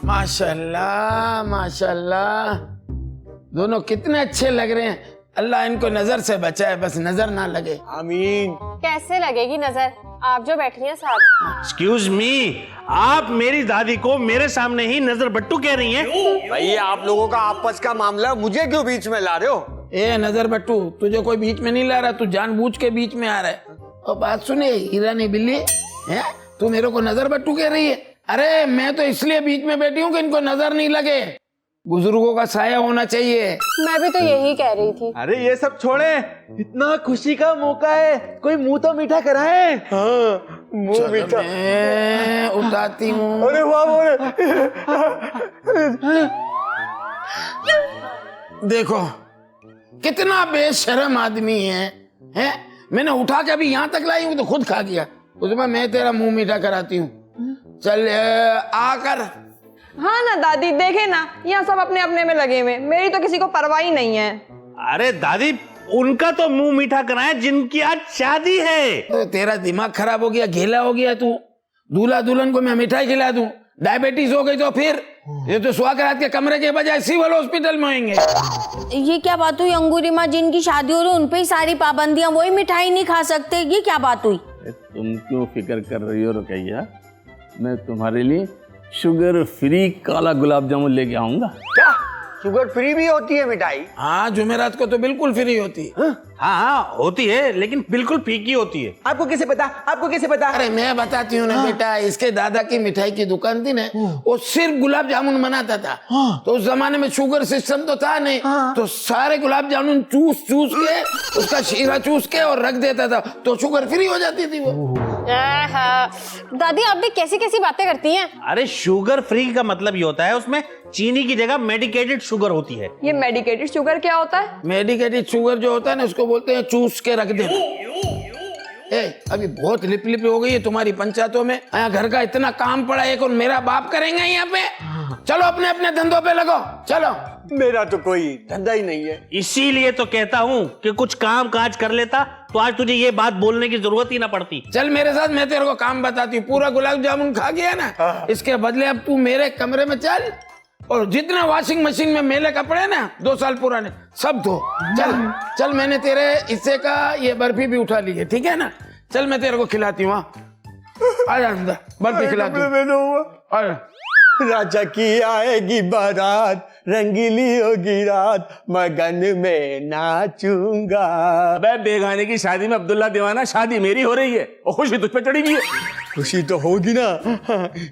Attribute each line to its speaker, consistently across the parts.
Speaker 1: माशाल्लाह माशाल्लाह, दोनों कितने अच्छे लग रहे हैं। अल्लाह इनको नजर से बचाए, बस नजर ना लगे।
Speaker 2: आमीन।
Speaker 3: कैसे लगेगी नजर, आप जो बैठी हैं साथ।
Speaker 4: एक्सक्यूज मी, आप मेरी दादी को मेरे सामने ही नजर बट्टू कह रही हैं?
Speaker 2: भाई आप लोगों का आपस का मामला, मुझे क्यों बीच में ला रहे हो?
Speaker 1: ए नजर बट्टू, तुझे कोई बीच में नहीं ला रहा, तू जानबूझ के बीच में आ रहा है। और बात सुने हीरानी बिल्ली, है तू मेरे को नजर बट्टू कह रही है? अरे मैं तो इसलिए बीच में बैठी हूँ कि इनको नजर नहीं लगे। बुजुर्गों का साया होना चाहिए।
Speaker 3: मैं भी तो यही कह रही थी।
Speaker 5: अरे ये सब छोड़े, इतना खुशी का मौका है, कोई मुंह तो मीठा कराए।
Speaker 2: हाँ, मुंह मीठा।
Speaker 1: मैं उठाती हूँ।
Speaker 2: अरे वाह बोले।
Speaker 1: देखो कितना बेशर्म आदमी है? मैंने उठा के अभी यहाँ तक लाई हूँ तो खुद खा गया। उसमें मैं तेरा मुंह मीठा कराती हूँ। चल आकर।
Speaker 6: हाँ ना दादी, देखे ना यहाँ सब अपने अपने में लगे हुए, मेरी तो किसी को परवाह ही नहीं है।
Speaker 4: अरे दादी, उनका तो मुंह मीठा कराए जिनकी आज शादी है।
Speaker 1: तो तेरा दिमाग खराब हो गया, घेला हो गया तू। दूल्हा दुल्हन को मैं मिठाई खिला दूं, डायबिटीज हो गई तो फिर ये तो सुहागरात के कमरे के बजाय सिविल हॉस्पिटल में होंगे।
Speaker 7: ये क्या बात हुई अंगूरी माँ, जिनकी शादी हो रही है उन पे ही सारी पाबंदियां, वही मिठाई नहीं खा सकते, ये क्या बात हुई?
Speaker 5: तुम क्यों फिक्र कर रही हो रुकैया, मैं तुम्हारे लिए शुगर फ्री काला गुलाब जामुन लेके आऊंगा।
Speaker 2: क्या शुगर फ्री भी होती है मिठाई?
Speaker 1: हाँ, जुमेरात को तो बिल्कुल फ्री होती है।
Speaker 4: हाँ होती है, लेकिन बिल्कुल फीकी होती है।
Speaker 5: आपको कैसे पता? आपको कैसे पता?
Speaker 1: अरे मैं बताती हूँ ना बेटा, इसके दादा की मिठाई की दुकान थी ना, वो सिर्फ गुलाब जामुन बनाता था। तो उस जमाने में शुगर सिस्टम तो था नहीं, तो सारे गुलाब जामुन चूस चूस के उसका शीरा चूस के और रख देता था, तो शुगर फ्री हो जाती थी वो।
Speaker 3: दादी आप भी कैसी कैसी बातें करती हैं।
Speaker 4: अरे शुगर फ्री का मतलब ये होता है उसमें चीनी की जगह मेडिकेटेड शुगर होती है।
Speaker 6: ये मेडिकेटेड शुगर क्या होता है?
Speaker 1: मेडिकेटेड शुगर जो होता है ना, उसको बोलते हैं चूस के रख देना। अभी बहुत लिप लिप हो गई है तुम्हारी पंचायतों में। यहाँ घर का इतना काम पड़ा है, और मेरा बाप करेंगे यहाँ पे। चलो अपने अपने धंधों पे लगो, चलो।
Speaker 2: मेरा तो कोई धंधा ही नहीं है।
Speaker 4: इसीलिए तो कहता हूँ कि कुछ काम काज कर लेता तो आज तुझे ये बात बोलने की जरूरत ही ना पड़ती।
Speaker 1: चल मेरे साथ, मैं तेरे को काम बताती हूँ। पूरा गुलाब जामुन खा गया ना, इसके बदले अब तू मेरे कमरे में चल, और जितना वॉशिंग मशीन में मेले कपड़े ना 2 साल पुराने सब धो। चल चल, मैंने तेरे हिस्से का ये बर्फी भी उठा ली है, ठीक है ना? चल मैं तेरे को खिलाती हूँ। आजा अंदर, बर्फी खिलाती हूँ।
Speaker 2: राजा की आएगी बारात, रंगीली होगी रात, मगन में नाचूंगा।
Speaker 5: अबे बेगाने की शादी में अब्दुल्ला दीवाना, शादी मेरी हो रही है और खुशी तुझ पे चढ़ी हुई है।
Speaker 2: खुशी तो होगी ना,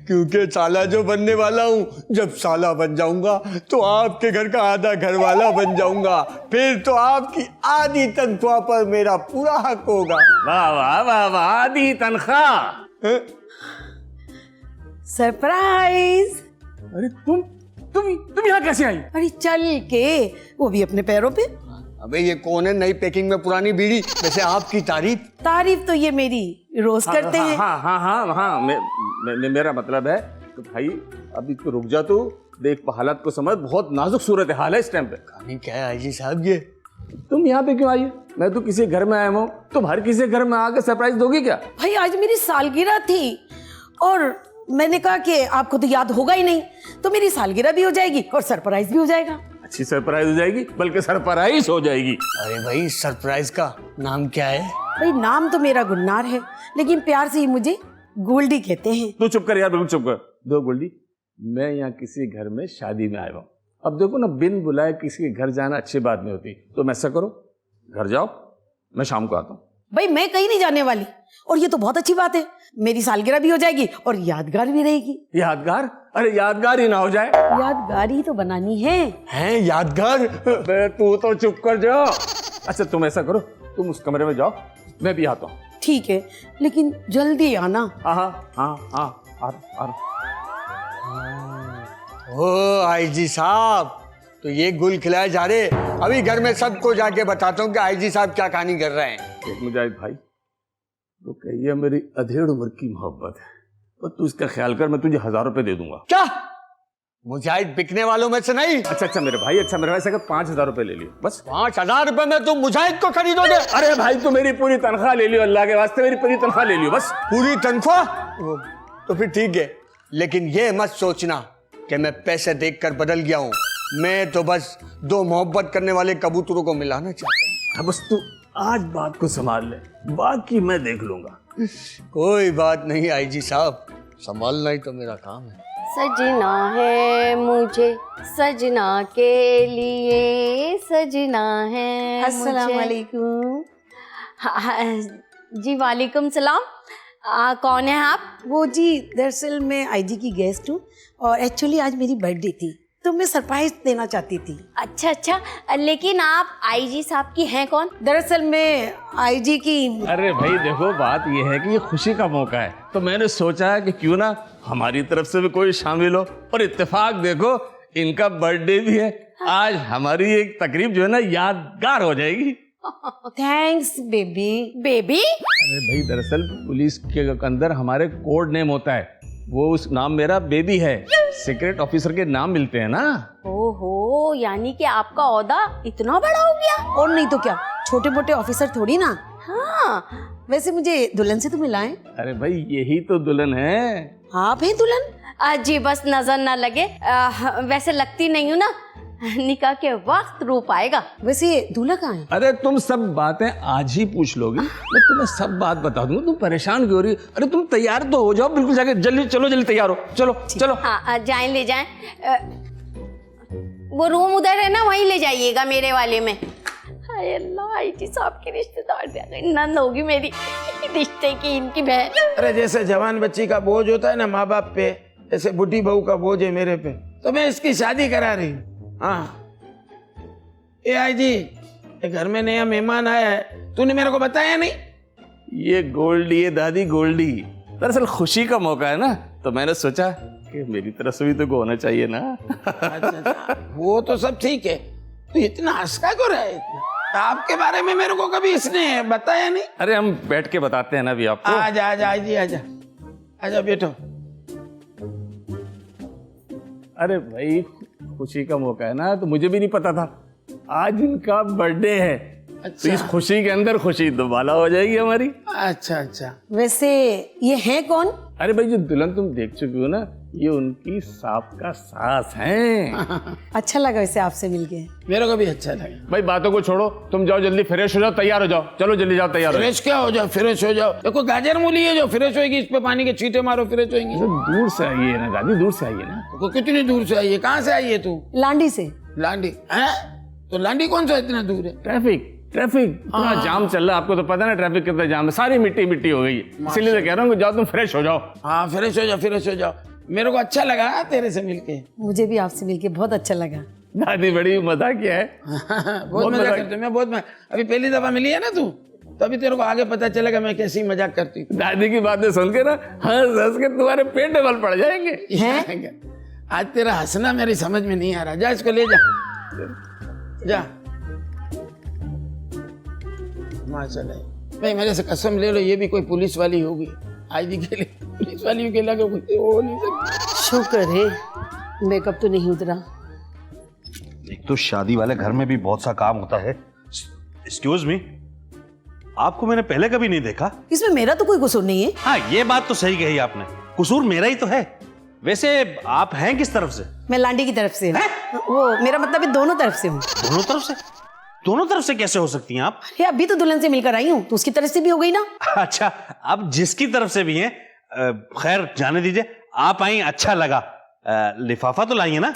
Speaker 2: क्योंकि साला जो बनने वाला हूँ, जब साला बन जाऊंगा तो आपके घर का आधा घर वाला बन जाऊंगा, फिर तो आपकी आधी तनख्वाह पर मेरा पूरा हक होगा।
Speaker 5: वाह वाह वाह वाह, आधी तनख्वाह।
Speaker 8: सरप्राइज।
Speaker 5: अरे तुम यहाँ कैसे आई?
Speaker 8: अरे चल के, वो भी अपने पैरों पे।
Speaker 2: अबे ये कौन है नई पैकिंग में पुरानी बीड़ी? वैसे आपकी
Speaker 8: तारीफ तो ये मेरी रोज करते हैं।
Speaker 5: हाँ हाँ हाँ हाँ, मेरा मतलब है तो भाई अभी तो रुक जा, तू देख हालत को समझ, बहुत नाजुक सूरत हाल है इस टाइम पे।
Speaker 2: कहानी क्या है आईजी साहब? ये
Speaker 5: तुम यहाँ पे क्यों आई है? मैं तो किसी घर में आया हूँ, तुम हर किसी घर में आके सरप्राइज दोगी क्या?
Speaker 8: भाई आज मेरी सालगिरह थी, और मैंने कहा कि आपको तो याद होगा ही नहीं, तो मेरी सालगिरह भी हो जाएगी और सरप्राइज भी हो जाएगा।
Speaker 5: अच्छी सरप्राइज हो जाएगी, बल्कि सरप्राइज हो जाएगी।
Speaker 2: अरे भाई सरप्राइज का नाम क्या है?
Speaker 8: भाई नाम तो मेरा गुलनार है, लेकिन प्यार से ही मुझे गोल्डी कहते हैं।
Speaker 5: तू चुप कर यार, बिल्कुल चुप कर। दो गोल्डी, मैं यहाँ किसी घर में शादी में आया हूँ। अब देखो ना, बिन बुलाए किसी के घर जाना अच्छी बात नहीं होती, तो ऐसा करो घर जाओ, मैं शाम को आता हूँ।
Speaker 8: भाई मैं कहीं नहीं जाने वाली, और ये तो बहुत अच्छी बात है, मेरी सालगिरह भी हो जाएगी और यादगार भी रहेगी।
Speaker 5: यादगार? अरे यादगार ही ना हो जाए।
Speaker 8: यादगार ही तो बनानी है।
Speaker 2: हैं यादगार?
Speaker 5: तू तो चुप कर जाओ। अच्छा तुम ऐसा करो, तुम उस कमरे में जाओ, मैं भी आता हूँ।
Speaker 8: ठीक है, लेकिन जल्दी आना।
Speaker 5: हाँ हाँ हाँ हाँ, आ रहा।
Speaker 2: ओ आईजी साहब, तो ये गुल खिलाए जा रहे। अभी घर में सबको जाके बताता हूँ कि आईजी साहब क्या कहानी कर रहे हैं।
Speaker 5: एक मुजाहिद भाई, तो कहिए मेरी अधेड़ उम्र की मोहब्बत है, और तू इसका ख्याल कर, मैं तुझे 1000 रुपए दे दूंगा।
Speaker 2: क्या? मुजाहिद बिकने वालों में से नहीं?
Speaker 5: अच्छा मेरे भाई, अच्छा मेरे भाई, ऐसा कर 5000 रुपए ले लियो बस।
Speaker 2: 5000 रुपए में तुम मुजाहिद को खरीदोगे?
Speaker 5: अरे भाई तू मेरी पूरी तनख्वाह ले लियो, अल्लाह के वास्ते मेरी पूरी तनख्वाह ले लियो बस।
Speaker 2: पूरी तनख्वाह? तो फिर ठीक है, लेकिन ये मत सोचना कि मैं पैसे देखकर बदल गया हूँ। मैं तो बस दो मोहब्बत करने वाले कबूतरों को मिलाना चाहता हूँ।
Speaker 5: बस तू आज बात को संभाल ले, बाकी मैं देख लूंगा।
Speaker 2: कोई बात नहीं आईजी साहब, संभालना ही तो मेरा काम है।
Speaker 7: सजना है मुझे सजना के लिए, सजना है
Speaker 8: अस्सलाम
Speaker 7: मुझे।
Speaker 8: वालेकुम।
Speaker 7: जी वालेकुम सलाम। कौन है आप?
Speaker 8: वो जी दरअसल मैं आईजी की गेस्ट हूँ और एक्चुअली आज मेरी बर्थडे थी तो मैं सरप्राइज देना चाहती थी।
Speaker 7: अच्छा अच्छा, लेकिन आप आईजी साहब की हैं कौन?
Speaker 8: दरअसल मैं आईजी की।
Speaker 5: अरे भाई देखो, बात यह है कि ये खुशी का मौका है, तो मैंने सोचा कि क्यों ना हमारी तरफ से भी कोई शामिल हो। और इत्तेफाक देखो, इनका बर्थडे भी है आज। हमारी एक तकरीब जो है ना यादगार हो जाएगी।
Speaker 8: Thanks baby.
Speaker 7: बेबी?
Speaker 5: अरे भाई दरअसल पुलिस के अंदर हमारे कोड नेम होता है, वो उस नाम मेरा बेबी है। सीक्रेट ऑफिसर के नाम मिलते हैं ना।
Speaker 7: ओहो, यानी कि आपका ओहदा इतना बड़ा हो गया।
Speaker 8: और नहीं तो क्या, छोटे मोटे ऑफिसर थोड़ी ना।
Speaker 7: हाँ,
Speaker 8: वैसे मुझे दुल्हन से तो मिलाएं।
Speaker 5: अरे भाई यही तो दुल्हन है।
Speaker 8: आप हैं दुल्हन?
Speaker 7: जी बस नजर ना लगे। वैसे लगती नहीं हूँ ना, निकाह के वक्त रूप आएगा।
Speaker 8: वैसे दूल्हा कहाँ है?
Speaker 5: अरे तुम सब बातें आज ही पूछ लोगी, मैं तुम्हें सब बात बता दूंगा। तुम परेशान क्यों हो रही? अरे तुम तैयार तो हो जाओ, बिल्कुल जाके जल्दी चलो, जल्दी तैयार हो, चलो चलो।
Speaker 7: हाँ जाएं, ले जाएं। वो रूम उधर है ना, वहीं ले जाइएगा मेरे वाले में। हाय अल्लाह, आईजी साहब की रिश्तेदार नंद होगी मेरी, रिश्ते की इनकी बहन।
Speaker 1: अरे जैसे जवान बच्ची का बोझ होता है ना माँ बाप पे, ऐसे बुढ़ी बहू का बोझ है मेरे पे। तो मैं इसकी शादी करा रही हूँ। हाँ ए आईजी, ये घर में नया मेहमान आया है, तूने मेरे को बताया नहीं?
Speaker 5: ये गोल्डी है दादी, गोल्डी। दरअसल खुशी का मौका है ना, तो मैंने सोचा कि मेरी तरफ से भी तो होना चाहिए ना।
Speaker 1: अच्छा, वो तो सब ठीक है, तू इतना हंसका क्यों रहा है इतना? आपके बारे में मेरे को कभी इसने बताया नहीं।
Speaker 5: अरे हम बैठ के बताते हैं ना अभी आपको।
Speaker 1: आजा आजा आईजी, आजा आजा बैठो।
Speaker 5: अरे भाई खुशी का मौका है ना, तो मुझे भी नहीं पता था आज इनका बर्थडे है।
Speaker 1: अच्छा।
Speaker 5: तो इस खुशी के अंदर खुशी दोबारा हो जाएगी हमारी।
Speaker 1: अच्छा अच्छा,
Speaker 8: वैसे ये है कौन?
Speaker 5: अरे भाई जो दुल्हन तुम देख चुकी हो ना, ये उनकी साबका सास हैं।
Speaker 8: अच्छा लगा वैसे आपसे मिलके।
Speaker 1: मेरे को भी अच्छा लगा।
Speaker 5: भाई बातों को छोड़ो, तुम जाओ जल्दी फ्रेश हो जाओ, तैयार हो जाओ, चलो जल्दी जाओ, तैयार हो जाओ।
Speaker 1: फ्रेश क्या हो जाओ, फ्रेश हो जाओ। देखो गाजर मूली है जो फ्रेश होएगी, इस पे पानी के छींटे मारो, फ्रेश होएंगी।
Speaker 5: तो दूर से आइए ना दादी, दूर से आइए ना।
Speaker 1: तो कितनी दूर से आई है? कहाँ से आई है तू?
Speaker 8: लांडी से।
Speaker 1: लांडी है? तो लांडी कौन सा इतना दूर है?
Speaker 5: ट्रैफिक इतना जाम चल रहा है, आपको तो पता है ना ट्रैफिक कितना जाम है, सारी मिट्टी मिट्टी हो गई है। इसीलिए तो कह रहा हूँ कि जाओ तुम फ्रेश हो जाओ।
Speaker 1: हाँ फ्रेश हो जाओ, फ्रेश हो जाओ। मेरे को अच्छा लगा तेरे से मिलके।
Speaker 8: मुझे भी आपसे मिलके बहुत अच्छा लगा।
Speaker 5: दादी बड़ी मजा किया है।
Speaker 1: बहुत मजा करते मैं, बहुत मैं अभी पहली दफा मिली है ना तू, तभी तेरे को आगे पता चलेगा मैं कैसी मजाक करती हूँ।
Speaker 5: दादी की बातें सुन के ना हंस हंस के तुम्हारे पेट में बल पड़ जाएंगे।
Speaker 1: आज तेरा हंसना मेरी समझ में नहीं आ रहा। जा इसको ले जा, जा। माशाल्लाह भाई, मेरे से कसम ले लो, ये भी कोई पुलिस वाली होगी। आईजी के लिए पुलिस वाली के लगे कुछ हो नहीं सकता।
Speaker 8: शुक्र है मेकअप तो नहीं उतरा।
Speaker 9: एक तो शादी वाले घर में भी बहुत सा काम होता है। एक्सक्यूज मी, आपको मैंने पहले कभी नहीं देखा।
Speaker 8: इसमें मेरा तो कोई कसूर नहीं है।
Speaker 9: हाँ ये बात तो सही कही आपने, कसूर मेरा ही तो है। वैसे आप हैं किस तरफ से?
Speaker 8: मैं लांडी की तरफ से हूँ। वो मेरा मतलब है दोनों तरफ से हूँ।
Speaker 9: दोनों तरफ से? दोनों तरफ से कैसे हो सकती हैं आप?
Speaker 8: अरे अभी तो दुल्हन से मिलकर आई हूँ, तो उसकी तरफ से भी हो गई ना।
Speaker 9: अच्छा, आप जिसकी तरफ से भी हैं, खैर जाने दीजिए। आप आई, अच्छा लगा। लिफाफा तो लाई है ना?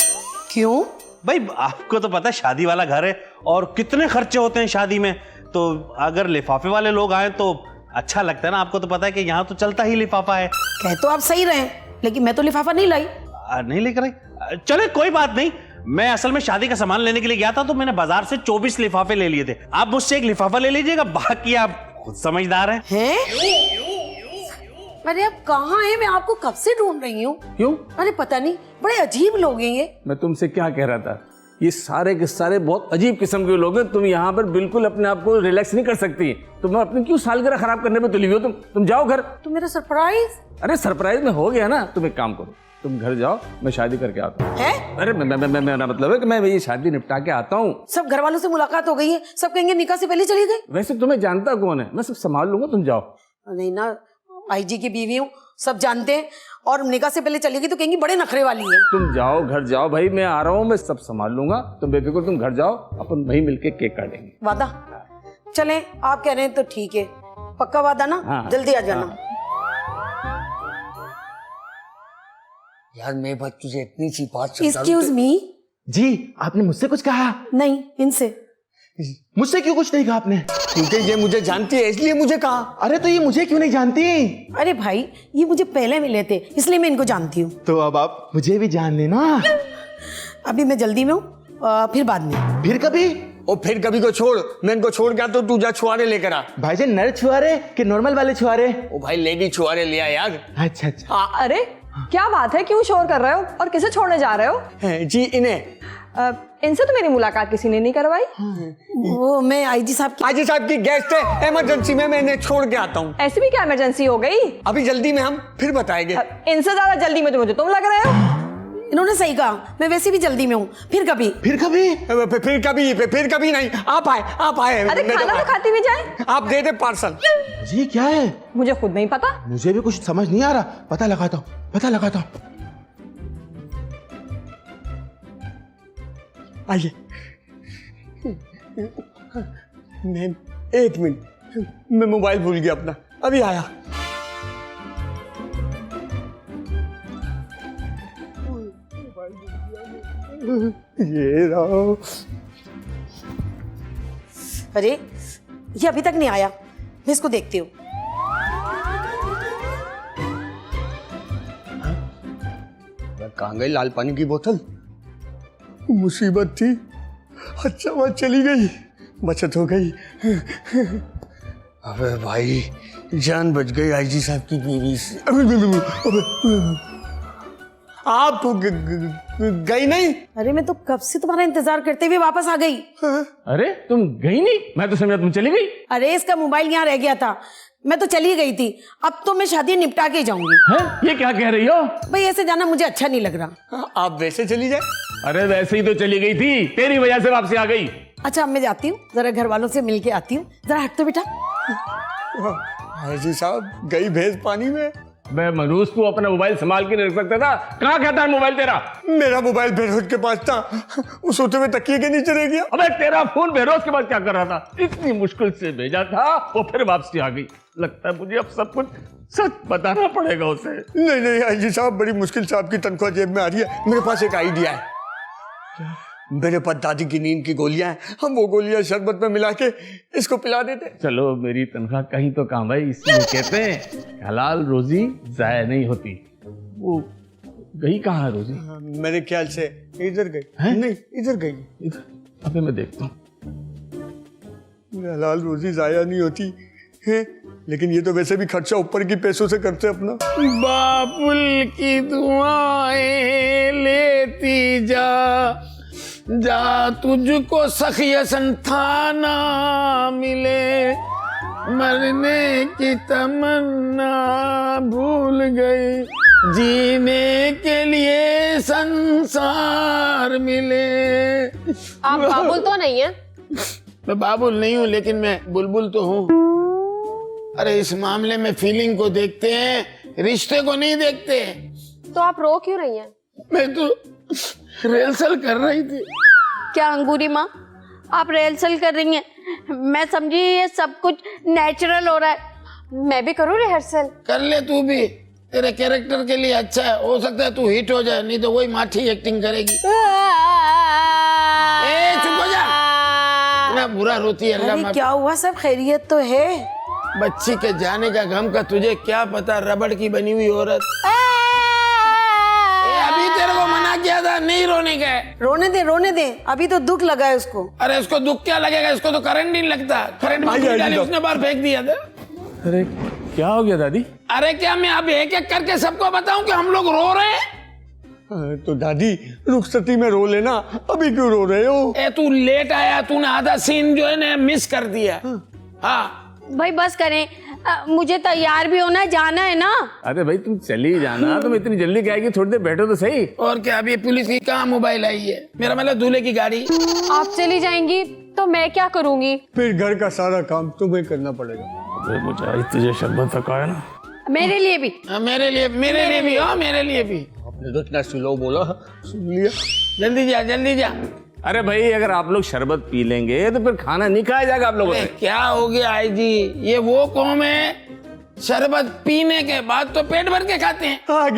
Speaker 8: क्यों?
Speaker 9: भाई आपको तो पता है शादी वाला घर है और कितने खर्चे होते हैं शादी में, तो अगर लिफाफे वाले लोग आए तो अच्छा लगता है ना। आपको तो पता है कि यहाँ तो चलता ही लिफाफा है।
Speaker 8: कह तो आप सही रहे, लेकिन मैं तो लिफाफा नहीं लाई।
Speaker 9: नहीं लेकर आई? चले कोई बात नहीं। मैं असल में शादी का सामान लेने के लिए गया था, तो मैंने बाजार से 24 लिफाफे ले लिए थे। आप मुझसे एक लिफाफा ले लीजिएगा, बाकी आप खुद समझदार हैं।
Speaker 8: अरे आप कहाँ हैं? मैं आपको कब से ढूंढ रही हूँ।
Speaker 5: क्यों?
Speaker 8: अरे पता नहीं, बड़े अजीब लोग हैं ये।
Speaker 5: मैं तुमसे क्या कह रहा था, ये सारे के सारे बहुत अजीब किस्म के लोग हैं। तुम यहाँ पर बिल्कुल अपने आप को रिलैक्स नहीं कर सकती। तुम अपनी क्यों सालगिरह खराब करने में तुली हो? तुम जाओ घर।
Speaker 8: तो मेरा सरप्राइज?
Speaker 5: अरे सरप्राइज में हो गया ना। तुम एक काम करो, तुम घर जाओ, मैं शादी करके आता हूँ। अरे मेरा मतलब है कि मैं ये शादी निपटा के आता हूँ।
Speaker 8: सब घर वालों से मुलाकात हो गई है, सब कहेंगे निकाह से पहले चली गई।
Speaker 5: वैसे तुम्हें जानता कौन है, मैं सब संभाल लूंगा, तुम जाओ।
Speaker 8: नहीं ना, आईजी की बीवी हूँ, सब जानते हैं। और निकाह से पहले चलेगी तो कहेंगी बड़े नखरे वाली है।
Speaker 5: तुम जाओ, घर जाओ भाई, मैं आ रहा हूँ, मैं सब संभाल लूंगा, तुम बेफिक्र, तुम घर जाओ, अपन वहीं मिलके केक काटेंगे।
Speaker 8: वादा? चलें, आप कह रहे हैं तो ठीक है, पक्का वादा ना?
Speaker 5: हाँ।
Speaker 8: जल्दी आ जाना।
Speaker 2: यार मैं बस तुझे इतनी सी बात
Speaker 8: एक्सक्यूज मी।
Speaker 10: जी, आपने मुझसे कुछ कहा?
Speaker 8: नहीं, इनसे।
Speaker 10: मुझसे क्यों कुछ नहीं कहा आपने?
Speaker 2: क्योंकि ये मुझे जानती है इसलिए मुझे कहा।
Speaker 10: अरे तो ये मुझे क्यों नहीं जानती?
Speaker 8: अरे भाई, ये मुझे पहले मिले थे इसलिए मैं इनको जानती हूँ।
Speaker 10: तो अब आप मुझे भी जान लेना।
Speaker 8: अभी मैं जल्दी में हूँ, फिर बाद में।
Speaker 10: फिर कभी?
Speaker 2: और फिर कभी को छोड़, मैं इनको छोड़ गया तो तू जा छुआरे लेकर आ।
Speaker 10: भाईजान नर छुआरे कि नॉर्मल वाले छुआरे?
Speaker 2: ओ भाई लेडी छुआरे लिया यार।
Speaker 10: अच्छा अच्छा।
Speaker 6: अरे क्या बात है, क्यों शोर कर रहे हो और किसे छोड़ने जा रहे हो?
Speaker 2: जी इन्हें।
Speaker 6: इनसे तो मेरी मुलाकात किसी ने नहीं करवाई।
Speaker 8: वो मैं आईजी साहब की।
Speaker 2: आईजी साहब की गेस्ट है, इमरजेंसी में मैं इन्हें छोड़ के आता हूँ।
Speaker 6: ऐसी भी क्या इमरजेंसी हो गई?
Speaker 2: अभी जल्दी में हम फिर बताएंगे।
Speaker 6: इनसे ज्यादा जल्दी में तो मुझे तुम लग रहे हो।
Speaker 8: इन्होंने सही कहा, मैं वैसे भी जल्दी में हूँ, फिर कभी।
Speaker 10: फिर कभी?
Speaker 2: फिर कभी नहीं। आप आए।
Speaker 6: अरे खाना तो खाती भी जाए।
Speaker 2: आप दे दे पार्सल।
Speaker 10: जी क्या है?
Speaker 6: मुझे खुद नहीं पता।
Speaker 10: मुझे भी कुछ समझ नहीं आ रहा, पता लगाता हूँ।
Speaker 2: आइए। मैम 1 मिनट, मैं मोबाइल भूल गया अपना, अभी आया। ये रहो।
Speaker 8: अरे ये अभी तक नहीं आया, मैं इसको देखती हूँ।
Speaker 2: कहाँ गई लाल पानी की बोतल? मुसीबत थी, अच्छा बात चली गई, बचत हो गई। अबे भाई जान बच गई आईजी साहब की बीवी से। आप गई नहीं?
Speaker 8: अरे मैं तो कब से तुम्हारा इंतजार करते हुए वापस आ गई।
Speaker 5: अरे तुम गई नहीं? मैं तो समझा तुम चली गई।
Speaker 8: अरे इसका मोबाइल यहाँ रह गया था, मैं तो चली गई थी। अब तो मैं शादी निपटा के जाऊंगी।
Speaker 5: हैं? ये क्या कह रही हो?
Speaker 8: भाई ऐसे जाना मुझे अच्छा नहीं लग रहा।
Speaker 2: आप वैसे चली जाए।
Speaker 5: अरे वैसे ही तो चली गई थी, तेरी वजह से वापसी आ गई।
Speaker 8: अच्छा अब मैं जाती हूँ, जरा घर वालों से मिल के आती हूँ। जरा हट तो बेटा।
Speaker 2: आईजी साहब गई भैंस पानी में।
Speaker 5: मैं मनूस, तू अपना मोबाइल संभाल के नहीं रख सकता था? कहाँ कहता है मोबाइल तेरा?
Speaker 2: मेरा मोबाइल बेरोज के पास था, वो सोते हुए तकिए के नीचे रह गया।
Speaker 5: अबे तेरा फोन बेरोज के पास क्या कर रहा था? इतनी मुश्किल से भेजा था, वो फिर वापसी आ गई। लगता है मुझे अब सब कुछ सच बताना पड़ेगा उसे।
Speaker 2: नहीं आईजी साहब, बड़ी मुश्किल से आपकी तनख्वाह जेब में आ रही है। मेरे पास एक आइडिया है। मेरे पास दादी की नींद की गोलियां हैं, हम वो गोलियां शरबत में मिला के इसको पिला देते।
Speaker 5: चलो मेरी तनख्वाह कहीं तो काम है, इसलिए कहते हैं हलाल रोजी जाया नहीं होती। वो गई कहाँ है रोजी?
Speaker 2: मेरे ख्याल से इधर गई। नहीं इधर गई।
Speaker 5: अबे मैं देखता हूँ।
Speaker 2: हलाल रोजी जाया नहीं होती है, लेकिन ये तो वैसे भी खर्चा ऊपर की पैसों से करते अपना।
Speaker 1: बाबुल की दुआएं लेती जा तुझको सखिया संथाना मिले, मरने की तमन्ना भूल गई, जीने के लिए संसार मिले।
Speaker 3: आप बाबुल तो नहीं है?
Speaker 1: मैं बाबुल नहीं हूँ, लेकिन मैं बुलबुल तो हूँ। अरे इस मामले में फीलिंग को देखते हैं, रिश्ते को नहीं देखते।
Speaker 3: तो आप रो क्यों रही हैं?
Speaker 1: मैं तो रिहर्सल कर रही थी।
Speaker 7: क्या अंगूरी माँ, आप रिहर्सल कर रही हैं? मैं समझी ये सब कुछ नेचुरल हो रहा है।
Speaker 3: मैं भी करूँ रिहर्सल?
Speaker 1: कर ले तू भी, तेरे कैरेक्टर के लिए अच्छा है। हो सकता है तू हिट हो जाए, नहीं तो वही माठी एक्टिंग करेगी। ए चुप हो जा, इतना बुरा रोती है।
Speaker 8: अरे क्या हुआ, सब खैरियत तो है?
Speaker 1: बच्ची के जाने का गम का तुझे क्या पता, रबड़ की बनी हुई औरत। अभी तेरे को मना किया था नहीं रोने का।
Speaker 8: रोने दे, अभी तो दुख लगा है उसको।
Speaker 1: अरे इसको दुख क्या लगेगा, इसको तो करंट नहीं लगता। करंट डाली उसने बाहर फेंक दिया था।
Speaker 5: अरे क्या हो गया दादी?
Speaker 1: अरे क्या मैं अब एक एक करके सबको बताऊं कि हम लोग रो रहे हैं?
Speaker 2: तो दादी रुखसती में रो लेना, अभी क्यों रो रहे हो?
Speaker 1: ए तू लेट आया, तूने आधा सीन जो है ना मिस कर दिया। हाँ
Speaker 7: भाई बस करें, मुझे तैयार भी होना है, जाना है ना।
Speaker 5: अरे भाई तुम चली जाना, तुम इतनी जल्दी क्या आएगी? थोड़ी देर बैठो तो सही।
Speaker 1: और क्या, अभी पुलिस की कहाँ मोबाइल आई है? मेरा मतलब दूल्हे की गाड़ी।
Speaker 3: आप चली जाएंगी तो मैं क्या करूंगी?
Speaker 2: फिर घर का सारा काम तुम्हें करना पड़ेगा।
Speaker 5: मुझे तुझे शरबत तक आया ना,
Speaker 7: मेरे लिए भी।
Speaker 1: मेरे लिए भी हो, मेरे लिए भी।
Speaker 2: आपने तो इतना स्लो बोला, सुन लिया।
Speaker 1: जल्दी जा, जल्दी जा।
Speaker 5: अरे भाई अगर आप लोग शरबत पी लेंगे तो फिर खाना नहीं खाया जाएगा आप लोगों
Speaker 1: अरे
Speaker 5: से।
Speaker 1: क्या हो गया आई जी, ये वो कौम है शरबत पीने के बाद तो पेट भर के खाते हैं।
Speaker 2: आ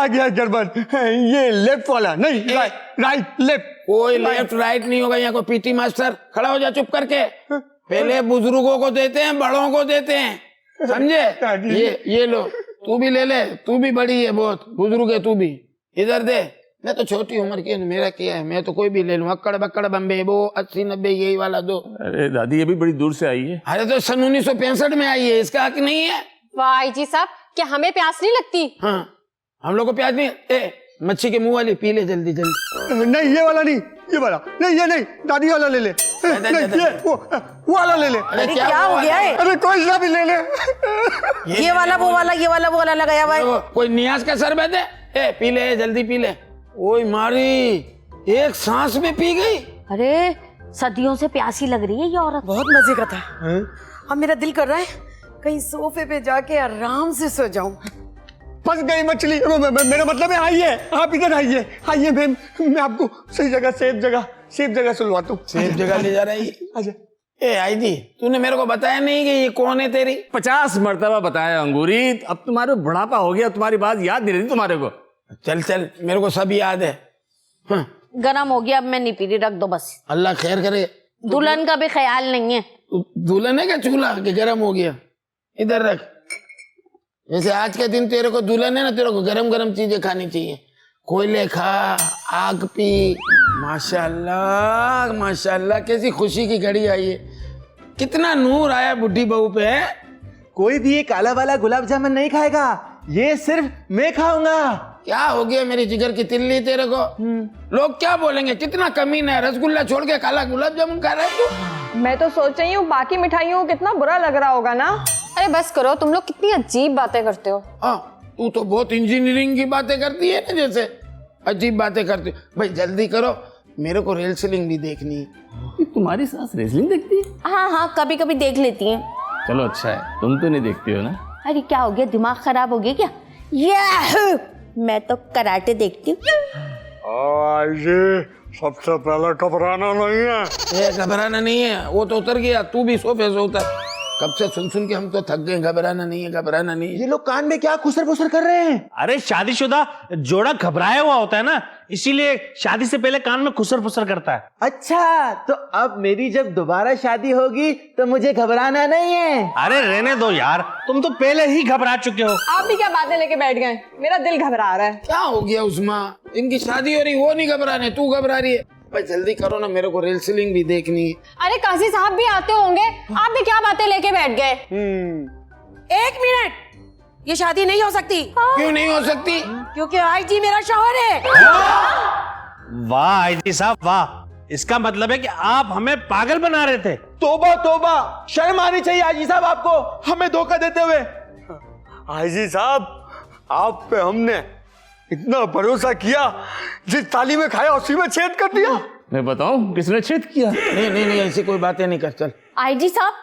Speaker 2: गया शरबत। ये लेफ्ट वाला नहीं, राइट लेफ्ट।
Speaker 1: कोई लेफ्ट राइट नहीं होगा, यहाँ को पीटी मास्टर खड़ा हो जा चुप करके। पहले बुजुर्गों को देते हैं, बड़ों को देते हैं, समझे? ये लो, तू भी ले ले, तू भी बड़ी है बहुत, बुजुर्ग है तू भी, इधर दे। मैं तो छोटी उम्र की, मेरा क्या है, मैं तो कोई भी ले लूं, अक्कड़ बक्कड़ बम्बे वो 80-90 यही वाला दो।
Speaker 5: अरे दादी ये भी बड़ी दूर से आई है।
Speaker 1: अरे तो सन 1965 में आई है, इसका हक नहीं है।
Speaker 3: वाह आई जी साहब, क्या हमें प्यास नहीं लगती?
Speaker 1: हाँ हम लोग को प्याज नहीं। ए मच्छी के मुंह वाली पी ले जल्दी जल्दी।
Speaker 2: नहीं ये वाला नहीं, ये वाला नहीं, ये नहीं, दादी वाला ले ले। नहीं, ये वो वाला ले ले।
Speaker 1: अरे
Speaker 8: क्या हो गया है?
Speaker 2: अरे कोई सा भी ले ले।
Speaker 8: ये वाला वो वाला ये वाला वो वाला लगाया हुआ है।
Speaker 1: कोई नियाज का शरबत है? ए पी ले जल्दी पी ले। ओए मारी, एक सांस में पी गई।
Speaker 7: अरे सदियों से प्यासी लग रही है ये औरत।
Speaker 8: बहुत मजे का था। अब मेरा दिल कर रहा है कहीं सोफे पे जाके आराम से सो जाऊं।
Speaker 2: फंस गई मछली। मेरा मतलब है आइए, आप इधर आइए, आइए मैम, मैं आपको सही जगह सेफ जगह सुलवाता हूँ।
Speaker 1: सेफ जगह ले जा रही है।
Speaker 2: अच्छा
Speaker 1: ए आई जी, तूने मेरे को बताया नहीं कि ये कौन है तेरी?
Speaker 5: 50 मर्तबा बताया अंगूरी, अब तुम्हारे बुढ़ापा हो गया, तुम्हारी बात याद नहीं रहती तुम्हारे को।
Speaker 1: चल चल, मेरे को सब याद है। हाँ,
Speaker 7: गरम हो गया, अब मैं नहीं पी रही, रख दो बस।
Speaker 1: अल्लाह खैर करे।
Speaker 7: दुल्हन का भी ख्याल नहीं है।
Speaker 1: दुल्हन है क्या चूल्हा कि गरम हो गया? इधर रख। जैसे आज के दिन तेरे को दुल्हन है ना, तेरे को गरम गरम चीजें खानी चाहिए। कोयले खा, आग पी। माशाल्लाह माशाल्लाह, कैसी खुशी की घड़ी आई है, कितना नूर आया बुढ़ी बहू पे।
Speaker 10: कोई भी ये काला वाला गुलाब जामुन नहीं खाएगा, ये सिर्फ मैं खाऊंगा।
Speaker 1: क्या हो गया मेरी जिगर की तिल्ली तेरे को? लोग क्या बोलेंगे, कितना कमीना है, रसगुल्ला छोड़ के काला गुलाब जामुन खा रहा है तू।
Speaker 6: मैं तो सोच रही हूँ बाकी मिठाइयों को कितना बुरा लग रहा होगा ना।
Speaker 3: अरे बस करो, तुम लोग कितनी अजीब बातें करते हो।
Speaker 1: हाँ तू तो बहुत इंजीनियरिंग की बातें करती है ना, जैसे अजीब बातें करती। भाई जल्दी करो, मेरे को रेसलिंग भी देखनी है।
Speaker 5: तुम्हारी सास रेसलिंग देखती है?
Speaker 7: हाँ हाँ कभी कभी देख लेती हैं।
Speaker 5: चलो अच्छा है, तुम तो नहीं देखती हो ना।
Speaker 7: अरे क्या हो गया, दिमाग खराब हो गया क्या? याहू! मैं तो कराटे देखती हूँ।
Speaker 2: सबसे पहले घबराना नहीं है।
Speaker 1: ये घबराना नहीं है, वो तो उतर गया, तू भी सोफे से उतर। कब से सुन सुन के हम तो थक गए। घबराना नहीं है, घबराना नहीं है।
Speaker 10: ये लोग कान में क्या खुसर फुसर कर रहे हैं?
Speaker 9: अरे शादीशुदा जोड़ा घबराया हुआ होता है ना, इसीलिए शादी से पहले कान में खुसर फुसर करता है।
Speaker 10: अच्छा, तो अब मेरी जब दोबारा शादी होगी तो मुझे घबराना नहीं है।
Speaker 9: अरे रहने दो यार, तुम तो पहले ही घबरा चुके हो।
Speaker 6: आप भी क्या बातें लेके बैठ गए, मेरा दिल घबरा रहा है।
Speaker 1: क्या हो गया उस्मा, इनकी शादी हो रही, वो नहीं घबरा रहे, तू घबरा रही है। भाई जल्दी करो ना, मेरे को रेसलिंग भी देखनी है।
Speaker 3: अरे काजी साहब भी आते होंगे, आप भी क्या बातें लेके बैठ गए?
Speaker 8: 1 मिनट, ये शादी नहीं हो सकती।
Speaker 1: क्यों नहीं हो सकती?
Speaker 8: क्योंकि आई जी मेरा शौहर है।
Speaker 9: वाह आईजी साहब वाह, इसका मतलब है कि आप हमें पागल बना रहे थे।
Speaker 10: तोबा तोबा, शर्म आनी चाहिए आजी साहब आपको, हमें धोखा देते हुए।
Speaker 2: आजी साहब, आप पे हमने इतना भरोसा किया, जिस थाली में खाया उसी में छेद कर दिया।
Speaker 5: मैं बताऊं किसने छेद किया?
Speaker 1: नहीं नहीं नहीं, ऐसी कोई बातें नहीं कर। चल
Speaker 7: आईजी साहब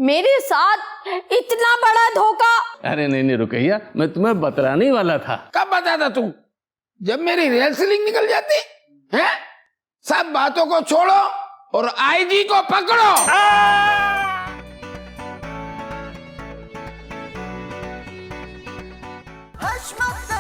Speaker 7: मेरे साथ इतना बड़ा धोखा।
Speaker 5: अरे नहीं नहीं रुकैया, मैं तुम्हें बतलाने ही वाला था।
Speaker 1: कब बताता तू? जब मेरी रेसलिंग निकल जाती है। सब बातों को छोड़ो और आईजी को पकड़ो।
Speaker 8: हश्मत